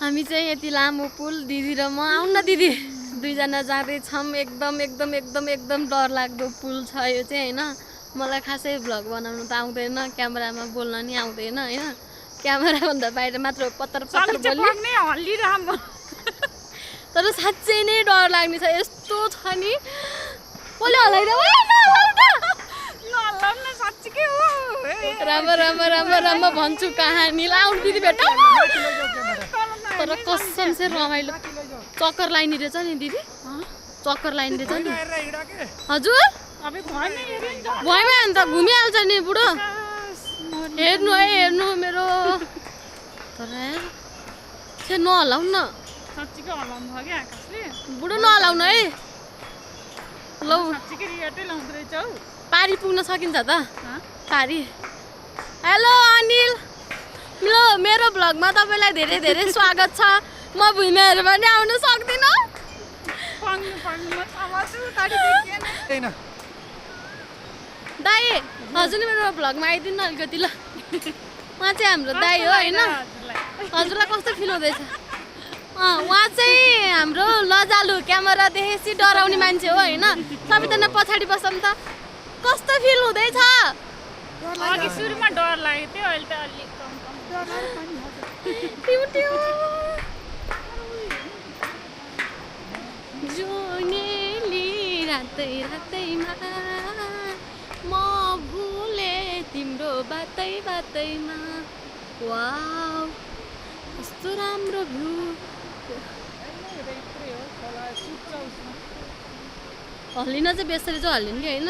हामी चाहिँ यति लामो पुल दिदी र म आउन दिदी दुईजना जाँदैछौँ एकदम एकदम एकदम एकदम डर लाग्दो पुल छ यो चाहिँ होइन मलाई खासै भ्लग बनाउनु त आउँदैन क्यामेरामा बोल्न नि आउँदैन होइन क्यामेराभन्दा बाहिर मात्र पत्तर पत्तर बोल्ने तर साँच्चै नै डर लाग्ने छ यस्तो छ नि कसले राम्रो राम्रो राम्रो राम्रो भन्छु कहानी लाउनु दिदी भेट तर कसम से रमाइलो चक्कर लाइन रहेछ नि दिदी चक्कर लाइन रहेछ नि हजुर भएन अन्त घुमिहाल्छ नि बुढो हेर्नु है हेर्नु मेरो तर नहलाउ न बुढो नहलाउनु है लौ पारी पुग्न सकिन्छ त पारी हेलो अनिल ल मेरो भ्लगमा तपाईँलाई धेरै धेरै स्वागत छ म भुइँमाहरू पनि आउन सक्दिनँ दाइ हजुर मेरो भ्लगमा आइदिनु न अलिकति ल उहाँ चाहिँ हाम्रो दाइ हो होइन हजुरलाई कस्तो फिल हुँदैछ उहाँ चाहिँ हाम्रो लजालु क्यामेरा देखेपछि डराउने मान्छे हो होइन सबैजना पछाडि बस्छ नि त कस्तो फिल हुँदैछ अघि सुरुमा डर लागेको थियो अहिले त अलिक कम जुनेली रातै रातैमा म भुले तिम्रो बातै बातैमा वाउ कस्तो राम्रो भ्यू हल्लिन चाहिँ बेसरी चाहिँ हल्लिनु कि होइन